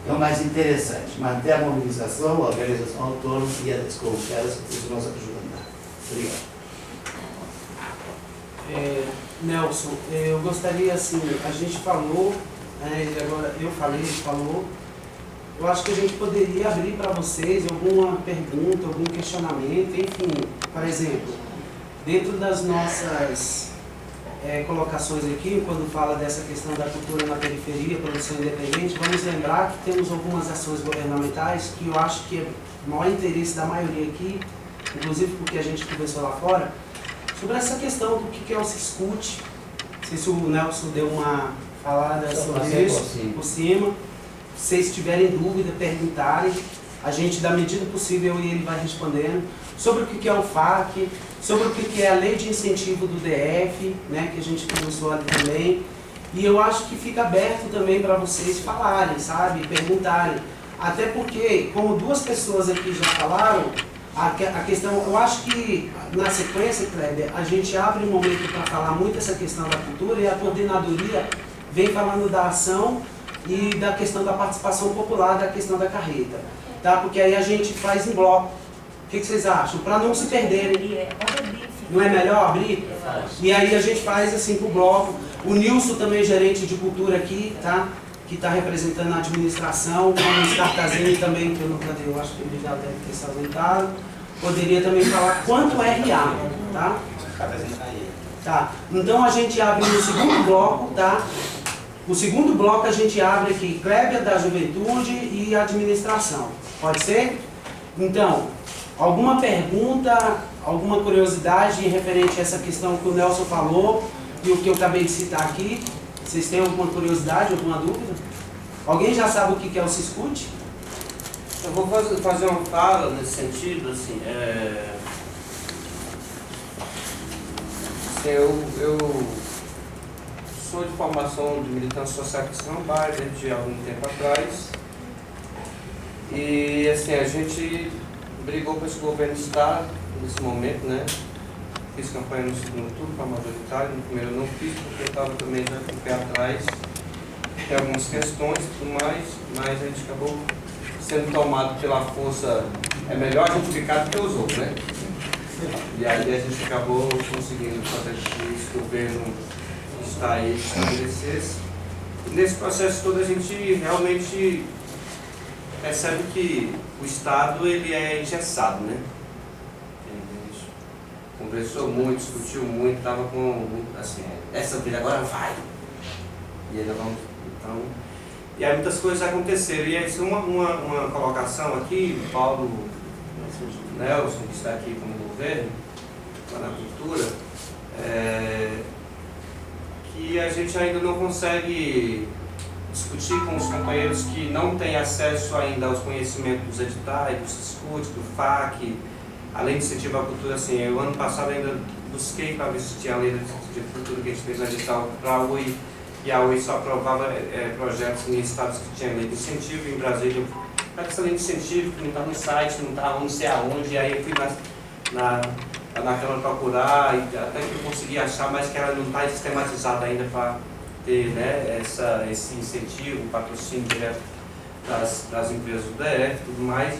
o mais interessante, manter a mobilização, a organização autônoma e a desconfiança, que isso nos ajuda a andar. Obrigado. Nelson, eu gostaria, assim, a gente falou, agora eu falei, ele falou, eu acho que a gente poderia abrir para vocês alguma pergunta, algum questionamento, enfim, por exemplo, dentro das nossas colocações aqui, quando fala dessa questão da cultura na periferia, produção independente, vamos lembrar que temos algumas ações governamentais que eu acho que é o maior interesse da maioria aqui, inclusive porque a gente conversou lá fora, sobre essa questão do que é o Siscute. Não sei se o Nelson deu uma falada sobre isso por cima. Se vocês tiverem dúvida, perguntarem, a gente, da medida possível, ele vai respondendo. Sobre o que é o FAC, sobre o que é a lei de incentivo do DF, né, que a gente conversou ali também. E eu acho que fica aberto também para vocês falarem, sabe, perguntarem. Até porque, como duas pessoas aqui já falaram, a questão, eu acho que na sequência, Kleber, a gente abre um momento para falar muito essa questão da cultura e a coordenadoria vem falando da ação e da questão da participação popular, da questão da carreta, tá? Porque aí a gente faz em bloco. O que vocês acham? Para não se perderem. Não é melhor abrir? E aí a gente faz assim pro bloco. O Nilson também, gerente de cultura aqui, tá? Que está representando a administração. O Startazini também, que eu não cadê, eu acho que ele já deve ter se ausentado. Poderia também falar quanto é RA, tá? Tá. Então a gente abre no segundo bloco, tá? O segundo bloco a gente abre aqui Kleber da Juventude e administração. Pode ser? Então, alguma pergunta, alguma curiosidade referente a essa questão que o Nelson falou e o que eu acabei de citar aqui? Vocês têm alguma curiosidade, alguma dúvida? Alguém já sabe o que é o Siscute? Eu vou fazer uma fala nesse sentido, assim, eu sou de formação de militância social aqui em Samambaia desde algum tempo atrás. E assim, a gente brigou com esse governo do estado nesse momento, né? Fiz campanha no segundo turno para majoritário, no primeiro eu não fiz porque eu estava também já com o pé atrás. Tem algumas questões e tudo mais, mas a gente acabou sendo tomado pela força. É melhor a gente ficar do que os outros, né? E aí a gente acabou conseguindo fazer que esse governo está aí estabelecesse. E nesse processo todo a gente realmente percebe que o Estado ele é engessado, né? A gente conversou muito, discutiu muito, estava com assim, essa vida agora vai. E ainda vamos, então, e aí muitas coisas aconteceram. E aí uma colocação aqui, o Paulo Nelson, que está aqui como governo, lá na cultura, que a gente ainda não consegue discutir com os companheiros que não têm acesso ainda aos conhecimentos dos editais, do Siscute, do FAC, além de incentivo à cultura. Assim, eu ano passado ainda busquei para ver se tinha a lei de cultura que a gente fez no edital para a UI, e a UI só aprovava projetos em estados que tinham lei de incentivo. Em Brasília, essa lei de incentivo que não está no site, não está não sei aonde, e aí eu fui na Câmara procurar, e até que eu consegui achar, mas que ela não está sistematizada ainda para ter, né, esse incentivo, patrocínio direto das empresas do DF e tudo mais.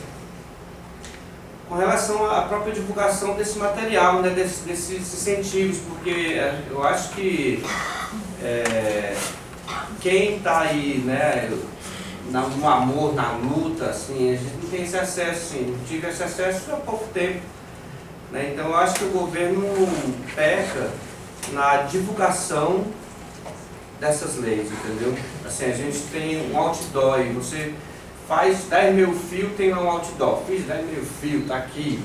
Com relação à própria divulgação desse material, né, desses incentivos, porque eu acho que quem está aí, né, no amor, na luta, assim, a gente não tem esse acesso, assim, não tive esse acesso há pouco tempo. Né? Então eu acho que o governo peca na divulgação dessas leis, entendeu? Assim, a gente tem um outdoor, e você faz 10 mil fios, tem um outdoor, fiz 10 mil fios, tá aqui,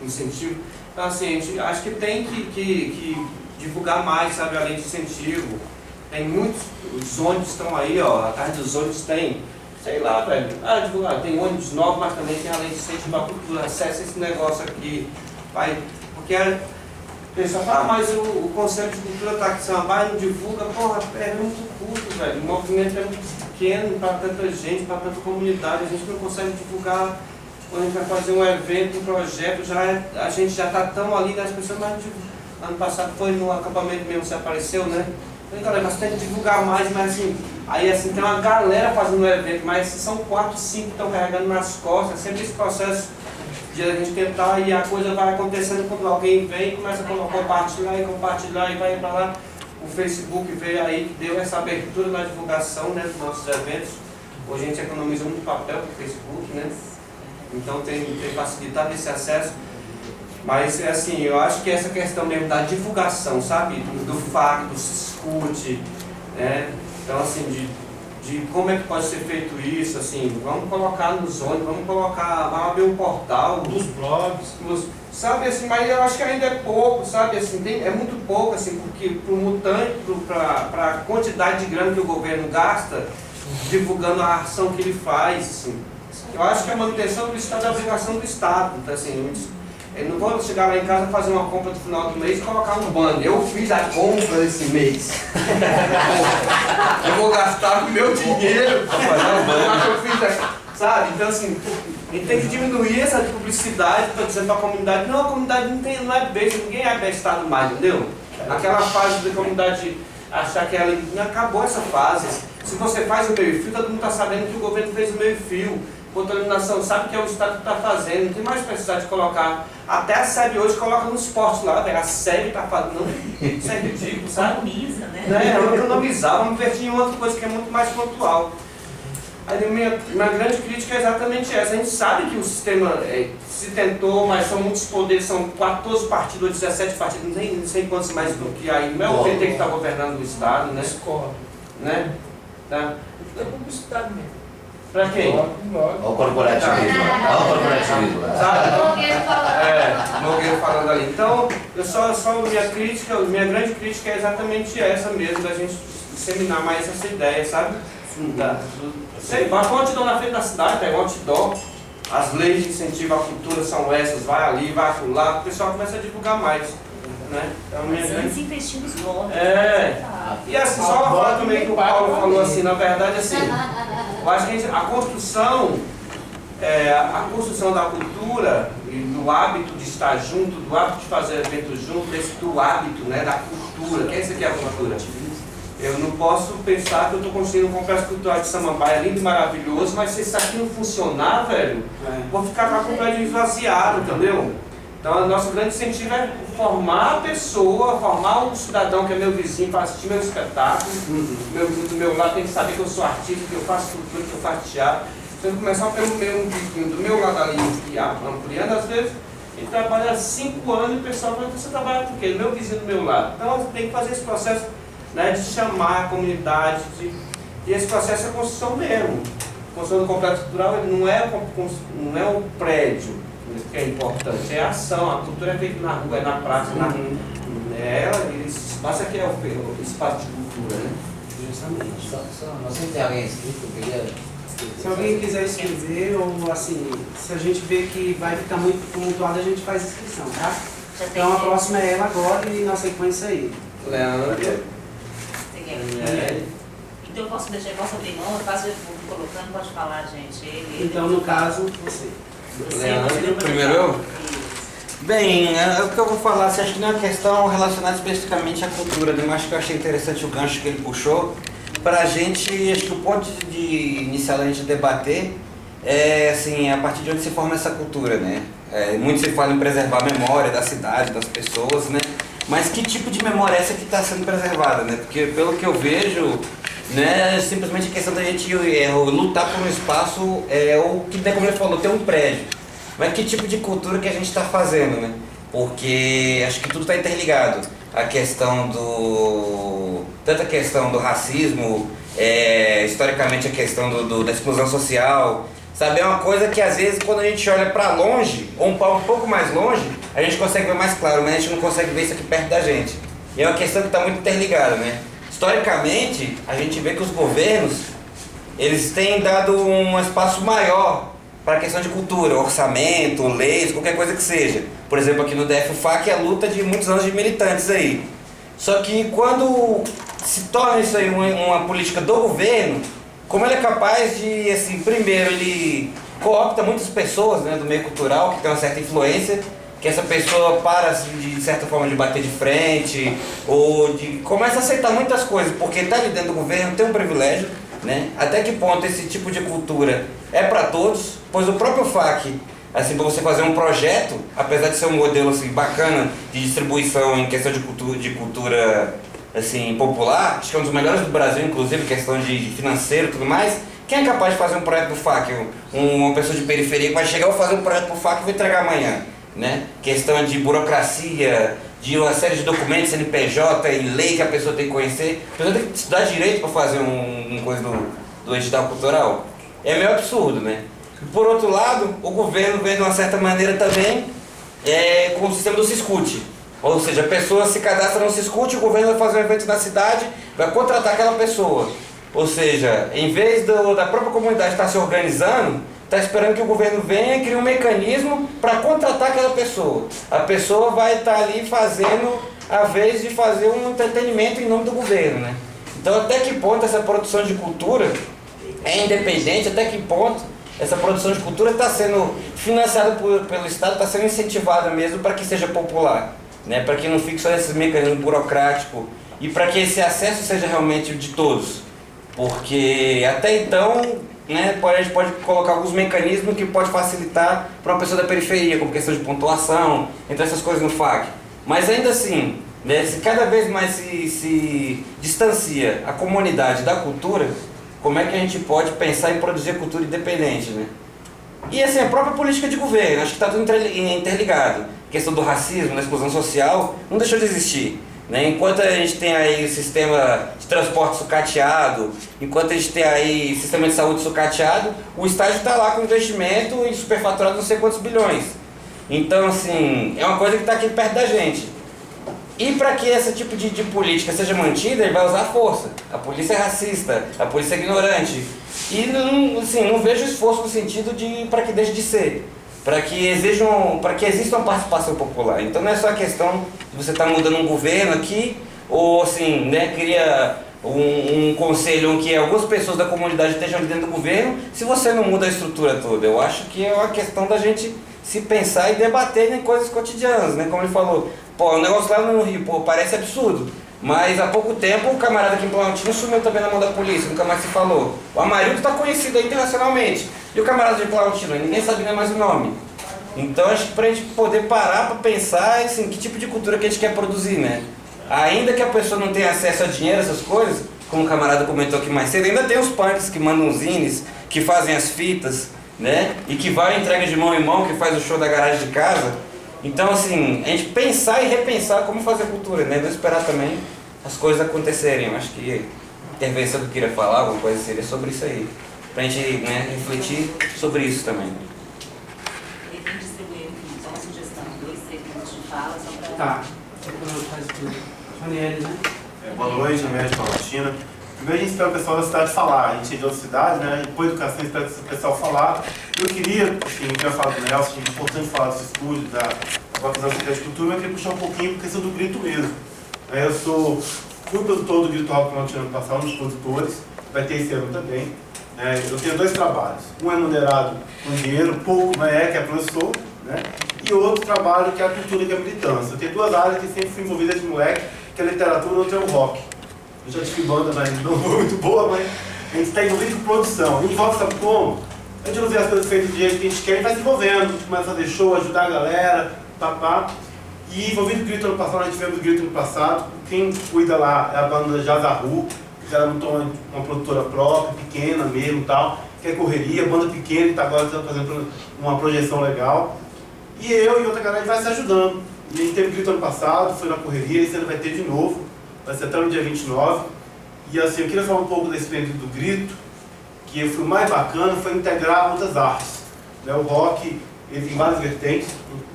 incentivo. Então assim, a gente acho que tem que divulgar mais, sabe, além de incentivo. Tem muitos, os ônibus estão aí, ó, atrás dos ônibus tem, sei lá, velho, divulgar, tem ônibus novos, mas também tem além de incentivo a cultura, acessa esse negócio aqui, vai, porque a pessoa fala, mas o Conselho de Cultura está aqui em Samambaia, não divulga, porra, é muito curto, velho, o movimento é muito pequeno para tanta gente, para tanta comunidade, a gente não consegue divulgar. Quando a gente vai fazer um evento, um projeto, a gente já está tão ali, né, as pessoas, mas ano passado foi no acampamento mesmo, você apareceu, né? Então, galera, nós temos que divulgar mais, mas assim, aí assim, tem uma galera fazendo o evento, mas são 4, 5 que estão carregando nas costas, sempre esse processo de a gente tentar, e a coisa vai acontecendo quando alguém vem e começa a compartilhar e vai para lá. O Facebook veio aí, deu essa abertura na divulgação, né, dos nossos eventos. Hoje a gente economiza muito papel para o Facebook, né? Então tem facilitado esse acesso. Mas, assim, eu acho que essa questão mesmo da divulgação, sabe? Do FAQ, do Siscute, né? Então, assim, de como é que pode ser feito isso, assim, vamos colocar nos ônibus, vamos abrir um portal. Os blogs. Sabe, assim, mas eu acho que ainda é pouco, sabe, assim, é muito pouco, assim, porque para o mutante, para a quantidade de grana que o governo gasta, divulgando a ação que ele faz, assim. Eu acho que a manutenção do Estado é a obrigação do Estado, então, assim, eu não vou chegar lá em casa, fazer uma compra no final do mês e colocar um banner. Eu fiz a compra esse mês. Eu vou gastar o meu dinheiro para fazer um banner. Eu fiz, sabe? Então, assim, a gente tem que diminuir essa publicidade, estou dizendo para a comunidade. Não, a comunidade não é besta, ninguém é bestado mais, entendeu? Aquela fase da comunidade achar que ela acabou essa fase. Se você faz o meio-fio, todo mundo está sabendo que o governo fez o meio-fio. Contaminação, sabe que é o Estado que está fazendo, não tem mais precisar de colocar. Até a SEB hoje coloca nos postos lá, a SEB está fazendo. Isso é ridículo, sabe? Economiza, né? Vamos economizar, vamos investir em outra coisa que é muito mais pontual. Aí minha grande crítica é exatamente essa. A gente sabe que o sistema se tentou, mas são muitos poderes, são 14 partidos, 17 partidos, não sei quantos mais do que aí. Não é o PT que está governando o Estado, né? Né? Tá? É publicidade mesmo. Pra quem? Olha o corporativismo. Olha o corporativismo. Sabe? Nogueira falando ali. Então, minha grande crítica é exatamente essa mesmo, da gente disseminar mais essa ideia, sabe? Sei, vai com outdoor na frente da cidade, pega um outdoor. As leis de incentivo à cultura são essas, vai ali, vai lá, o pessoal começa a divulgar mais. Né? Então, Mas antes investir nos blogs. E assim, só uma fala também que o Paulo falou assim, na verdade, assim, eu acho que a construção da cultura e do hábito de estar junto, do hábito de fazer eventos juntos, do hábito, né, da cultura, que é isso aqui é a cultura. Eu não posso pensar que eu estou construindo um complexo cultural de Samambaia lindo e maravilhoso, mas se isso aqui não funcionar, velho, vou ficar com a completa esvaziado, entendeu? Então, o nosso grande incentivo é formar a pessoa, formar um cidadão que é meu vizinho para assistir meu espetáculo. Meu vizinho do meu lado tem que saber que eu sou artista, que eu faço cultura, que eu faço teatro. Se eu começar pelo meu vizinho do meu lado ali, ampliando, às vezes, ele trabalha 5 anos e o pessoal fala, você trabalha com o quê? Meu vizinho do meu lado. Então, você tem que fazer esse processo, né, de chamar a comunidade, e esse processo é construção mesmo. A construção do complexo cultural não é um prédio que é importante, é a ação, a cultura é feita na rua, é na praça, esse espaço aqui é o espaço de cultura, né? Justamente. Não sei se tem alguém inscrito, eu queria... Se alguém quiser escrever, ou assim, se a gente vê que vai ficar muito tumultuado, a gente faz inscrição, tá? Então a próxima é ela agora e na sequência aí. Leandro. Então eu posso abrir mão, eu faço colocando, pode falar, gente. Então, no caso, você. Leandro, primeiro eu? Bem, o que eu vou falar, acho que não é uma questão relacionada especificamente à cultura, né? Mas acho que eu achei interessante o gancho que ele puxou. Para a gente, acho que o ponto de inicial da gente debater é, assim, a partir de onde se forma essa cultura, né? Muito se fala em preservar a memória da cidade, das pessoas, né? Mas que tipo de memória é essa que está sendo preservada, né? Porque pelo que eu vejo, né, simplesmente a questão da gente lutar por um espaço, ou que, como ele falou, ter um prédio. Mas que tipo de cultura que a gente está fazendo, né? Porque acho que tudo está interligado. Tanto a questão do racismo, historicamente a questão da exclusão social, sabe? É uma coisa que às vezes quando a gente olha para longe, ou um pouco mais longe, a gente consegue ver mais claro, mas a gente não consegue ver isso aqui perto da gente. E é uma questão que está muito interligada, né? Historicamente, a gente vê que os governos, eles têm dado um espaço maior para a questão de cultura, orçamento, leis, qualquer coisa que seja. Por exemplo, aqui no DF, o FAC é a luta de muitos anos de militantes aí. Só que quando se torna isso aí uma política do governo, como ele é capaz de, assim, primeiro, ele coopta muitas pessoas, né, do meio cultural, que tem uma certa influência, que essa pessoa para, assim, de certa forma, de bater de frente, ou começa a aceitar muitas coisas, porque está ali dentro do governo, tem um privilégio, né? Até que ponto esse tipo de cultura é para todos, pois o próprio FAC, assim, para você fazer um projeto, apesar de ser um modelo assim, bacana de distribuição em questão de cultura assim, popular, acho que é um dos melhores do Brasil, inclusive, questão de financeiro e tudo mais, Quem é capaz de fazer um projeto do FAC? Uma pessoa de periferia que vai chegar, vou fazer um projeto do FAC e vou entregar amanhã, né? Questão de burocracia, de uma série de documentos, CNPJ e lei que a pessoa tem que conhecer. A pessoa tem que estudar direito para fazer uma coisa do edital cultural. É meio absurdo, né? Por outro lado, o governo vem de uma certa maneira também com o sistema do Siscute. Ou seja, a pessoa se cadastra no Siscute, o governo vai fazer um evento na cidade, vai contratar aquela pessoa. Ou seja, em vez da própria comunidade estar se organizando, está esperando que o governo venha e crie um mecanismo para contratar aquela pessoa. A pessoa vai estar ali fazendo a vez de fazer um entretenimento em nome do governo, né? Então, até que ponto essa produção de cultura é independente, até que ponto essa produção de cultura está sendo financiada pelo Estado, está sendo incentivada mesmo para que seja popular, né? Para que não fique só esses mecanismos burocráticos e para que esse acesso seja realmente de todos. Porque até então, né, a gente pode colocar alguns mecanismos que pode facilitar para uma pessoa da periferia, como questão de pontuação, entre essas coisas no FAC. Mas ainda assim, né, se cada vez mais se distancia a comunidade da cultura, como é que a gente pode pensar em produzir cultura independente, né? E assim, a própria política de governo, acho que está tudo interligado. A questão do racismo, da exclusão social, não deixou de existir, né? Enquanto a gente tem aí o sistema de transporte sucateado, enquanto a gente tem aí o sistema de saúde sucateado, o Estado está lá com investimento e superfaturado não sei quantos bilhões. Então, assim, é uma coisa que está aqui perto da gente. E para que esse tipo de política seja mantida, ele vai usar a força. A polícia é racista, a polícia é ignorante. E não vejo esforço no sentido de para que deixe de ser. Para que exista uma participação popular. Então não é só a questão de você estar mudando um governo aqui, ou assim, né, cria um conselho em que algumas pessoas da comunidade estejam ali dentro do governo, se você não muda a estrutura toda. Eu acho que é uma questão da gente se pensar e debater em coisas cotidianas, né? Como ele falou, o negócio lá no Rio, parece absurdo. Mas há pouco tempo o camarada aqui em Planaltina sumiu também na mão da polícia, nunca mais se falou. O Amarildo está conhecido aí internacionalmente. E o camarada de Planaltina, ninguém sabe nem mais o nome. Então acho que para a gente poder parar para pensar assim, que tipo de cultura que a gente quer produzir, né? Ainda que a pessoa não tenha acesso a dinheiro, essas coisas, como o camarada comentou aqui mais cedo, ainda tem os punks que mandam os zines, que fazem as fitas, né? E que vai entrega de mão em mão, que faz o show da garagem de casa. Então, assim, a gente pensar e repensar como fazer cultura, né? Não esperar também as coisas acontecerem. Eu acho que a intervenção que eu queria falar, alguma coisa seria sobre isso aí. Pra gente, né, refletir sobre isso também. E vim distribuir, enfim, só uma sugestão, 2, 3 minutos de fala, só para... Tá. Faz tudo. Ranieri, né? Boa noite, Ranieri de Planaltina. Primeiro a gente espera o pessoal da cidade falar, a gente é de outra cidade, né? Depois da educação espera o pessoal falar. Eu queria, assim, eu queria falar do Nelson, é importante falar dos estúdios, da valorização da Secretaria de Cultura, mas eu queria puxar um pouquinho por questão do grito mesmo. Eu fui produtor do Grito Rock Planaltina ano passado, um dos produtores, vai ter esse ano também. Eu tenho 2 trabalhos, um é remunerado com dinheiro, pouco, mas que é professor, né? E outro trabalho que é a cultura e a militância. Eu tenho 2 áreas que sempre fui envolvida de moleque, que é a literatura e outra é o rock. Eu já tive banda, mas não foi muito boa, mas a gente está envolvido com produção. E envolve, sabe como? A gente não vê as coisas feitas do jeito que a gente quer e vai se envolvendo, começa a fazer show, ajudar a galera, papá. E envolvido com o Grito ano passado, a gente fez o Grito ano passado. Quem cuida lá é a banda Jazaru, que já montou uma produtora própria, pequena mesmo e tal, que é correria, banda pequena, que agora está fazendo uma projeção legal. E eu e outra galera vai se ajudando. E a gente teve o Grito ano passado, foi na correria, esse ano vai ter de novo, vai ser até no dia 29. E assim, eu queria falar um pouco desse período do Grito, que foi o mais bacana, foi integrar outras artes. O rock, ele tem várias vertentes,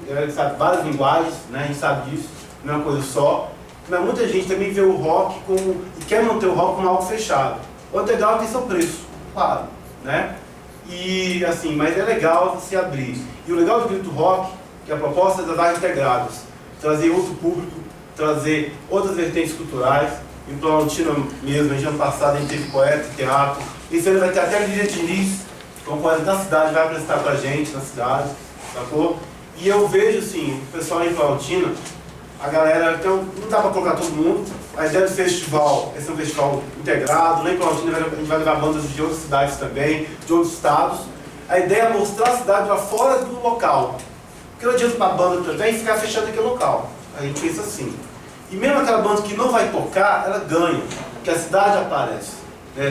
ele sabe várias linguagens, né? A gente sabe disso, não é uma coisa só. Mas muita gente também vê o rock como, e quer manter o rock como algo fechado. O integral tem seu preço, claro, né? E assim, mas é legal se abrir. E o legal do Grito Rock, que é a proposta das artes integradas, trazer outro público, trazer outras vertentes culturais. Em Planaltina mesmo, ano passado a gente teve poeta, teatro. Esse ano vai ter até a Lídia Diniz, que é um poeta da cidade, vai apresentar pra gente na cidade, sacou? E eu vejo assim, o pessoal em Planaltina, a galera, então não dá para colocar todo mundo. A ideia do festival é ser um festival integrado. Lá em Planaltina a gente vai levar bandas de outras cidades também, de outros estados. A ideia é mostrar a cidade lá fora do local. Porque não adianta para a banda também ficar fechando aquele local. A gente pensa assim. E mesmo aquela banda que não vai tocar, ela ganha, porque a cidade aparece.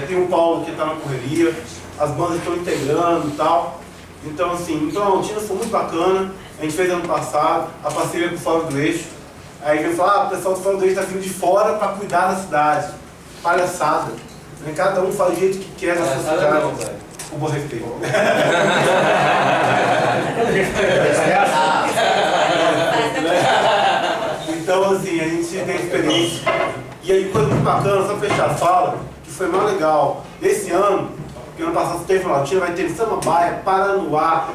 Tem o Paulo que está na correria, as bandas estão integrando e tal. Então, assim, então a Altina foi muito bacana, a gente fez ano passado, a parceria com o Fórum do Eixo. Aí vem falar, o pessoal do Fórum do Eixo está vindo de fora para cuidar da cidade. Palhaçada. Cada um faz o jeito que quer na sua cidade. O bom respeito. Então, assim, a gente tem experiência. E aí, coisa muito bacana, só fechar a fala, que foi mais legal. Esse ano, que ano passado teve na Altina, vai ter Samambaia, Paranoá,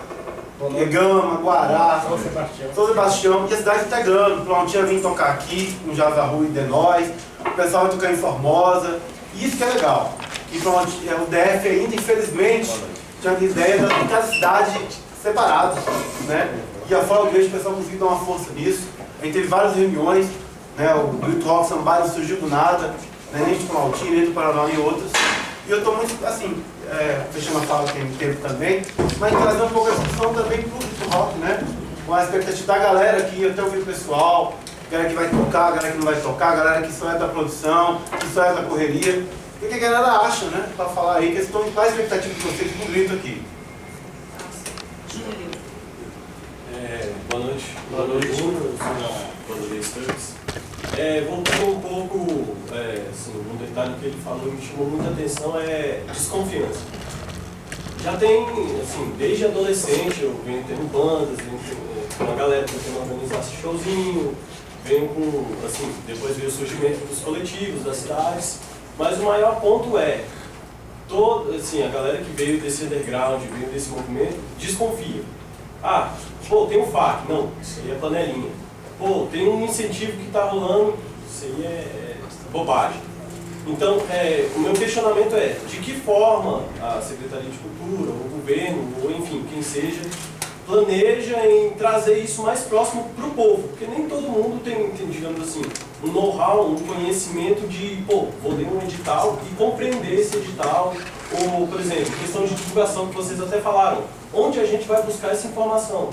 Gama, Guará, São Sebastião, e a cidade integrando. A Altina vir tocar aqui, no Jazaru e Denóis, o pessoal vai tocar em Formosa. Isso que é legal. E pronto, o DF ainda, infelizmente, tinha a ideia de cada cidade separada, né? E a Fórum do Eixo, o pessoal conseguiu dar uma força nisso. A gente teve várias reuniões, né? O Grito Rock Samba não surgiu do nada, né? Nem de Planaltina, nem do Paraná, nem outros. E eu estou muito, assim, fechando a fala que tem tempo também, mas trazer um pouco a discussão também para o Grito Rock, né? Com a expectativa da galera aqui, eu até ouvi o pessoal, galera que vai tocar, galera que não vai tocar, galera que só é da produção, que só é da correria. O que a galera acha, né? Para falar aí, que eles estão com a expectativa de vocês pro Grito aqui. Júlio. Boa noite. Boa noite, Júlio. Eu sou da banda The Studs. Voltando um pouco, assim, um detalhe que ele falou me chamou muita atenção é desconfiança. Já tem, assim, desde adolescente eu venho tendo bandas, venho com uma galera tentando organizar showzinho, venho com, assim, depois veio o surgimento dos coletivos, das cidades, mas o maior ponto é, assim, a galera que veio desse underground, veio desse movimento, desconfia. Ah, pô, tem um FAC, não, isso aí é panelinha. Pô, tem um incentivo que está rolando, isso aí é bobagem. Então, o meu questionamento é, de que forma a Secretaria de Cultura, o governo, ou enfim, quem seja, planeja em trazer isso mais próximo para o povo? Porque nem todo mundo tem, digamos assim, um know-how, um conhecimento de, pô, vou ler um edital e compreender esse edital. Ou, por exemplo, questão de divulgação que vocês até falaram, onde a gente vai buscar essa informação?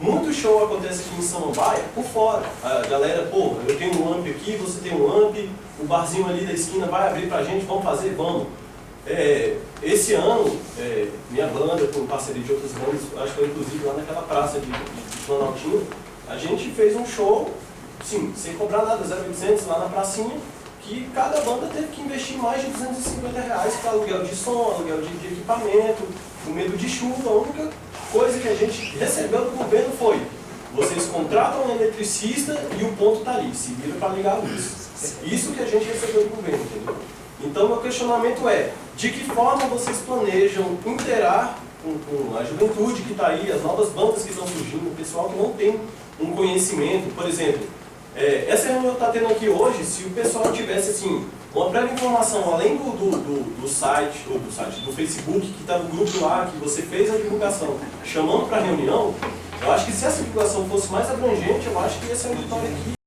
Muito show acontece aqui em Samambaia por fora. A galera, pô, eu tenho um amp aqui, você tem um amp, o barzinho ali da esquina vai abrir pra gente, vamos fazer? Vamos. Esse ano, minha banda, com parceria de outras bandas, acho que foi inclusive lá naquela praça de Planaltina, a gente fez um show, sim, sem cobrar nada, 0,800 lá na pracinha, que cada banda teve que investir mais de R$250 para aluguel de som, aluguel de equipamento, com medo de chuva. A única coisa que a gente recebeu do governo foi: vocês contratam um eletricista e o ponto está ali, se vira para ligar a luz. Isso que a gente recebeu do governo, entendeu? Então, meu questionamento é, de que forma vocês planejam interar com a juventude que está aí, as novas bandas que estão surgindo, o pessoal que não tem um conhecimento? Por exemplo, essa reunião que está tendo aqui hoje, se o pessoal tivesse assim, uma prévia informação, além do site, ou do Facebook, que está no grupo lá, que você fez a divulgação, chamando para a reunião, eu acho que se essa divulgação fosse mais abrangente, eu acho que ia ser uma vitória aqui